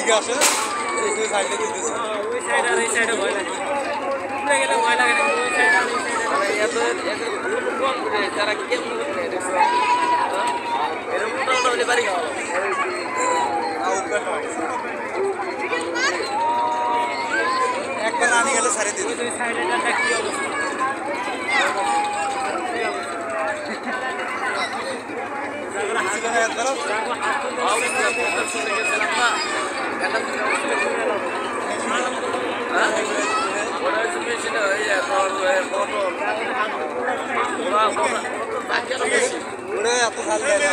দিকে আসে এই সাইডে দিতেছে ওই সাইড আর এই সাইডে ভয় লাগে উঠে গেলে ভয় লাগে না ওই সাইড আর এই সাইডে মানে এত কম করে তারা কেমন করে এরকম মোটামুটি হলে বাড়ি খাওয়া একবার আনি গেলে সারি দিতে ওই সাইডে একটা কি অবস্থা এত ভাল দেয় না